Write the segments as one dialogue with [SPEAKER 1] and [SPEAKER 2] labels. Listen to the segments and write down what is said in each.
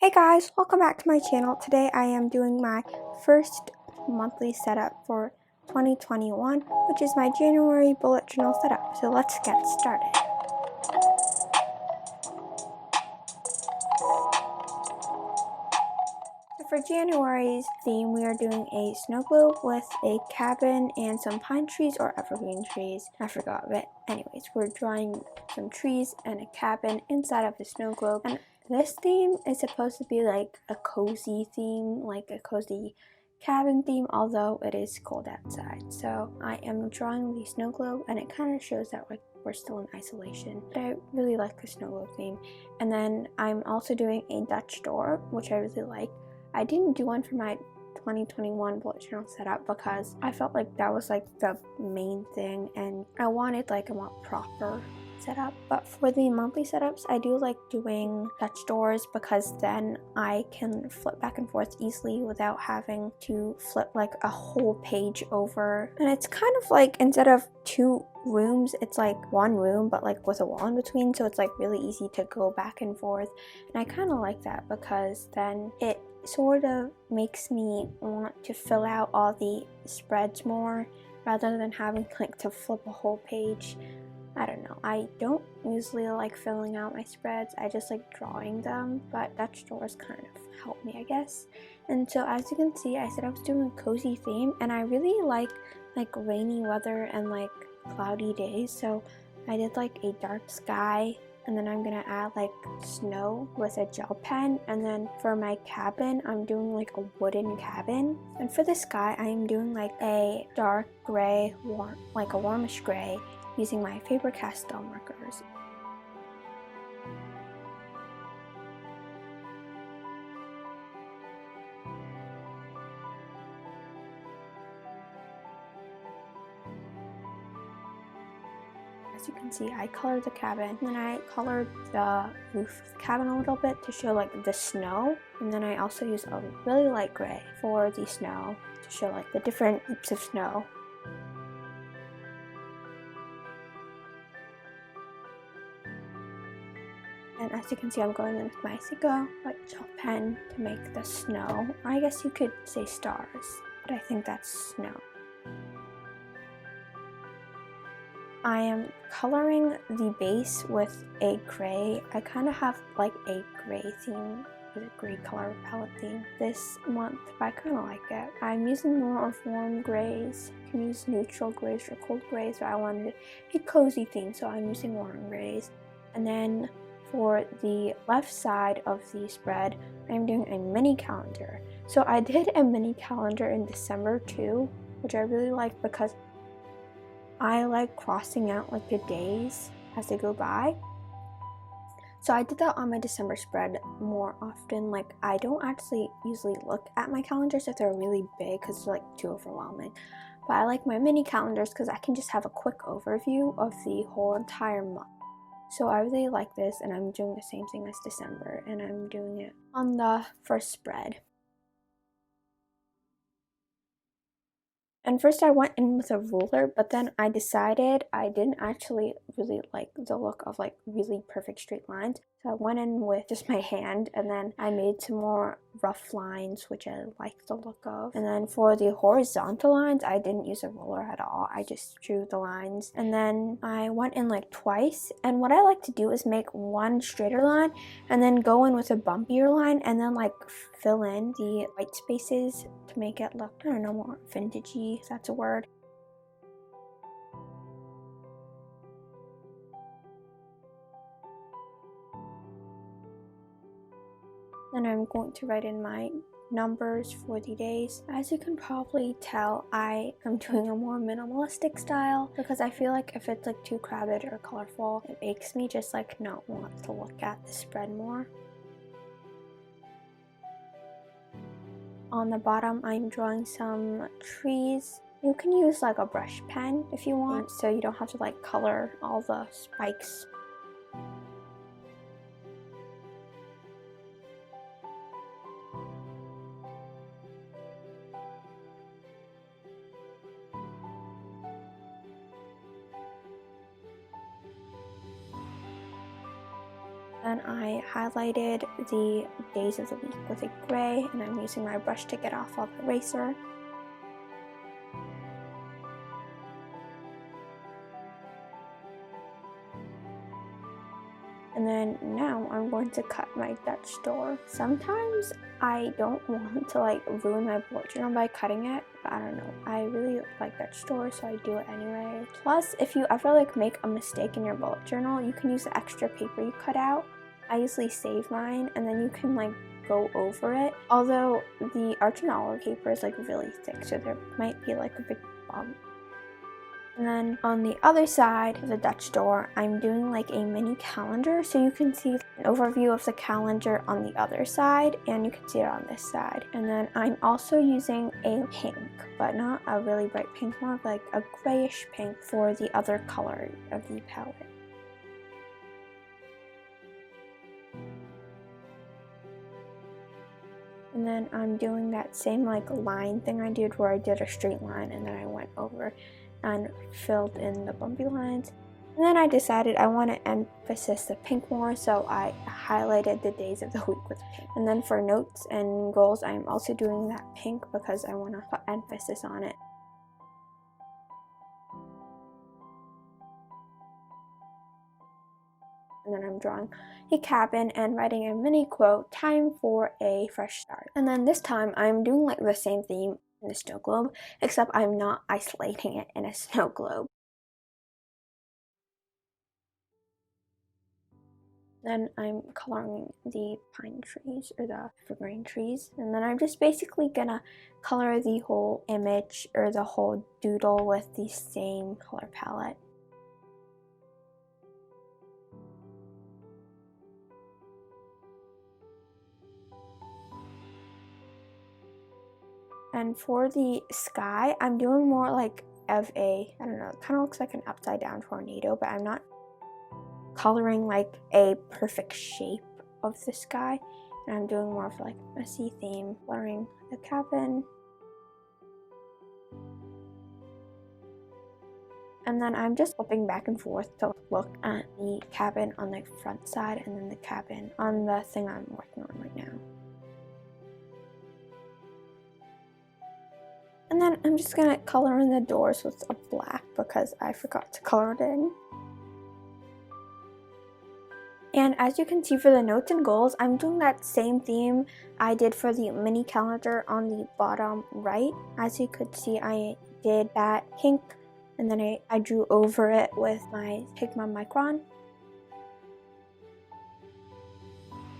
[SPEAKER 1] Hey guys, welcome back to my channel. Today I am doing my first monthly setup for 2021, which is my January bullet journal setup. So let's get started. So for January's theme, we are doing a snow globe with a cabin and some pine trees or evergreen trees. I forgot, but anyways, we're drawing some trees and a cabin inside of the snow globe. And this theme is supposed to be like a cozy theme, like a cozy cabin theme, although it is cold outside. So I am drawing the snow globe, and it kind of shows that we're still in isolation. But I really like the snow globe theme. And then I'm also doing a Dutch door, which I really like. I didn't do one for my 2021 bullet journal setup because I felt like that was like the main thing, and I wanted like a more proper setup. But for the monthly setups, I do like doing Dutch doors because then I can flip back and forth easily without having to flip like a whole page over. And it's kind of like, instead of two rooms, it's like one room but like with a wall in between, so it's like really easy to go back and forth. And I kind of like that because then it sort of makes me want to fill out all the spreads more rather than having like to flip a whole page. I don't know, I don't usually like filling out my spreads, I just like drawing them, but Dutch doors kind of help me, I guess. And so as you can see, I said I was doing a cozy theme, and I really like rainy weather and like cloudy days, so I did like a dark sky, and then I'm gonna add like snow with a gel pen. And then for my cabin, I'm doing like a wooden cabin. And for the sky, I am doing like a dark gray, like a warmish gray, using my Faber-Castell markers. As you can see, I colored the cabin, and then I colored the roof of the cabin a little bit to show like the snow, and then I also used a really light gray for the snow to show like the different heaps of snow. And as you can see, I'm going in with my Seiko white gel pen to make the snow. I guess you could say stars, but I think that's snow. I am coloring the base with a gray. I kind of have like a gray theme, with a gray color palette theme this month, but I kind of like it. I'm using more of warm grays. You can use neutral grays or cold grays, but I wanted a cozy theme, so I'm using warm grays. And then for the left side of the spread, I'm doing a mini calendar. So I did a mini calendar in December too, which I really like because I like crossing out like the days as they go by. So I did that on my December spread more often. Like, I don't actually usually look at my calendars if they're really big because they're like too overwhelming. But I like my mini calendars because I can just have a quick overview of the whole entire month. So I really like this, and I'm doing the same thing as December, and I'm doing it on the first spread. And first I went in with a ruler, but then I decided I didn't actually really like the look of like really perfect straight lines. So I went in with just my hand, and then I made some more rough lines, which I like the look of. And then for the horizontal lines, I didn't use a ruler at all. I just drew the lines. And then I went in like twice. And what I like to do is make one straighter line and then go in with a bumpier line and then like fill in the white spaces to make it look, I don't know, more vintagey, if that's a word. Then I'm going to write in my numbers for the days. As you can probably tell, I am doing a more minimalistic style because I feel like if it's like too crowded or colorful, it makes me just like not want to look at the spread more. On the bottom, I'm drawing some trees. You can use like a brush pen if you want, so you don't have to like color all the spikes. Then I highlighted the days of the week with a gray, and I'm using my brush to get off all the eraser. And then now I'm going to cut my Dutch door. Sometimes I don't want to like ruin my bullet journal by cutting it, but I don't know. I really like Dutch door, so I do it anyway. Plus, if you ever like make a mistake in your bullet journal, you can use the extra paper you cut out. I usually save mine, and then you can like go over it. Although the art journal paper is like really thick, so there might be like a big bump. And then on the other side of the Dutch door, I'm doing like a mini calendar, so you can see an overview of the calendar on the other side, and you can see it on this side. And then I'm also using a pink, but not a really bright pink, more of like a grayish pink for the other color of the palette. And then I'm doing that same like line thing I did where I did a straight line and then I went over and filled in the bumpy lines. And then I decided I want to emphasize the pink more, so I highlighted the days of the week with pink. And then for notes and goals, I'm also doing that pink because I want to put emphasis on it. And then I'm drawing a cabin and writing a mini quote, "Time for a fresh start." And then this time I'm doing like the same theme in the snow globe, except I'm not isolating it in a snow globe. Then I'm coloring the pine trees or the evergreen trees, and then I'm just basically gonna color the whole image or the whole doodle with the same color palette. And for the sky, I'm doing more like of a, I don't know, it kind of looks like an upside down tornado, but I'm not coloring like a perfect shape of the sky. And I'm doing more of like a sea theme, coloring the cabin. And then I'm just flipping back and forth to look at the cabin on the front side and then the cabin on the thing I'm working on right now. And then I'm just gonna color in the doors with a black because I forgot to color it in. And as you can see for the notes and goals, I'm doing that same theme I did for the mini calendar on the bottom right. As you could see, I did that pink, and then I drew over it with my Pigma Micron.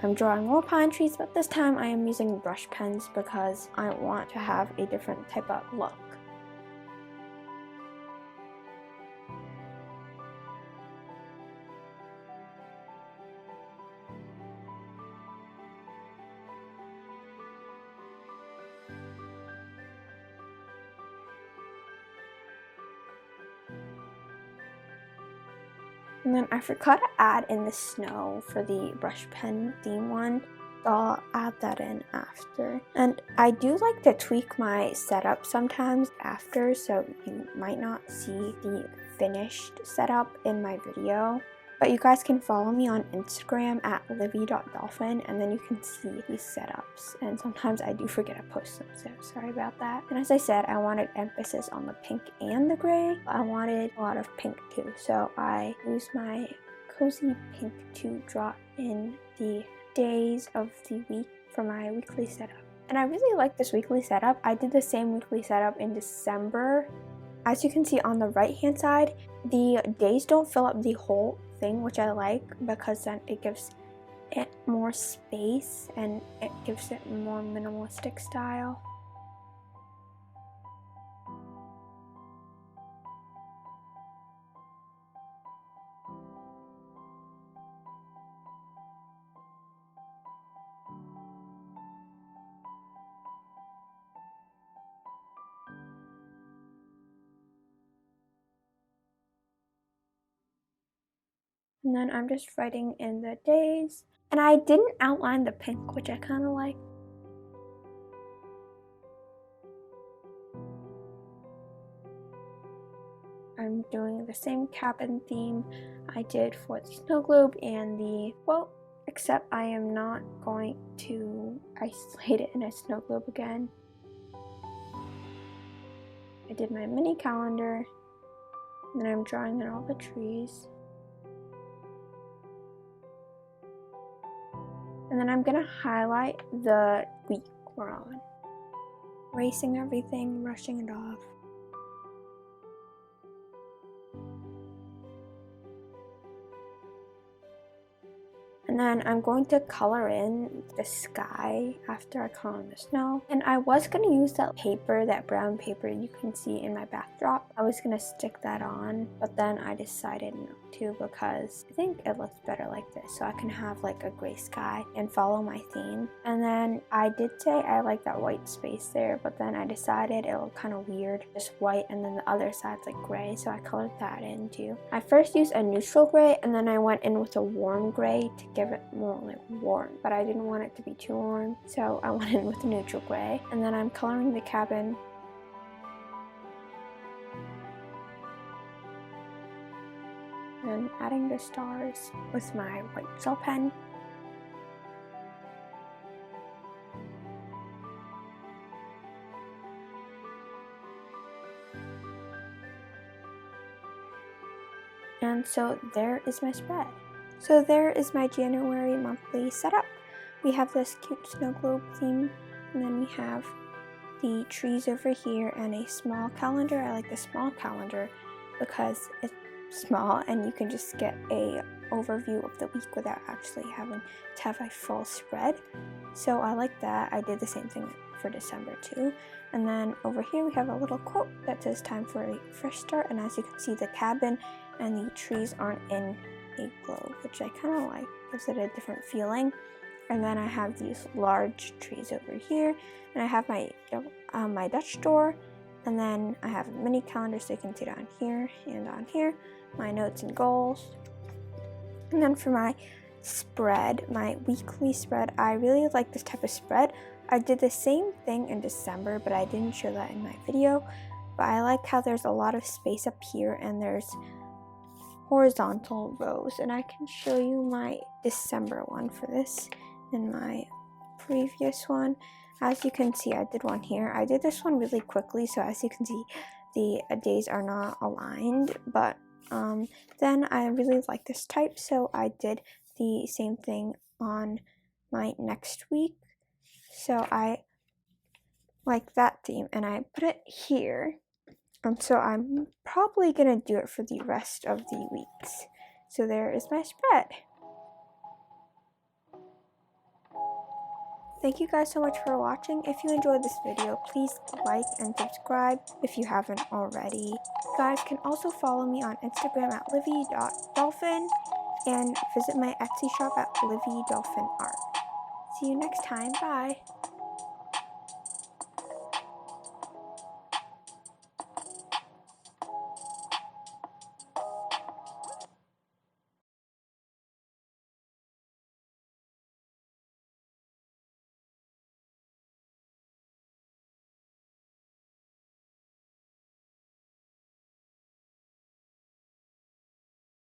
[SPEAKER 1] I'm drawing more pine trees, but this time I am using brush pens because I want to have a different type of look. And then I forgot to add in the snow for the brush pen theme one, so I'll add that in after. And I do like to tweak my setup sometimes after, so you might not see the finished setup in my video. But you guys can follow me on Instagram at livvy.dolphin, and then you can see these setups. And sometimes I do forget to post them, so sorry about that. And as I said, I wanted emphasis on the pink and the gray. I wanted a lot of pink too, so I used my cozy pink to draw in the days of the week for my weekly setup. And I really like this weekly setup. I did the same weekly setup in December. As you can see on the right hand side, the days don't fill up the whole thing, which I like because then it gives it more space and it gives it more minimalistic style. And then I'm just writing in the days. And I didn't outline the pink, which I kind of like. I'm doing the same cabin theme I did for the snow globe and the quote. except I am not going to isolate it in a snow globe again. I did my mini calendar, and then I'm drawing in all the trees. And then I'm gonna highlight the week we're on. Erasing everything, brushing it off. And then I'm going to color in the sky after I color in the snow. And I was going to use that paper, that brown paper you can see in my backdrop. I was going to stick that on, but then I decided not to because I think it looks better like this. So I can have like a gray sky and follow my theme. And then I did say I like that white space there, but then I decided it looked kind of weird, just white, and then the other side's like gray. So I colored that in too. I first used a neutral gray, and then I went in with a warm gray to give it more like warm, but I didn't want it to be too warm, so I went in with a neutral gray. And then I'm coloring the cabin. And adding the stars with my white gel pen. And so there is my spread. So there is my January monthly setup. We have this cute snow globe theme, and then we have the trees over here and a small calendar. I like the small calendar because it's small and you can just get a overview of the week without actually having to have a full spread. So I like that. I did the same thing for December too. And then over here we have a little quote that says time for a fresh start, and as you can see, the cabin and the trees aren't in a globe, which I kind of like, gives it a different feeling. And then I have these large trees over here, and I have my my Dutch door, and then I have a mini calendar so you can see down here and on here, my notes and goals. And then for my spread, my weekly spread, I really like this type of spread. I did the same thing in December, but I didn't show that in my video. But I like how there's a lot of space up here and there's horizontal rows, and I can show you my December one for this and my previous one. As you can see, I did one here. I did this one really quickly, so as you can see, the days are not aligned, but then I really like this type, so I did the same thing on my next week. So I like that theme, and I put it here. So I'm probably going to do it for the rest of the weeks. So there is my spread. Thank you guys so much for watching. If you enjoyed this video, please like and subscribe if you haven't already. You guys can also follow me on Instagram at livvy.dolphin and visit my Etsy shop at livvy dolphin art. See you next time. Bye.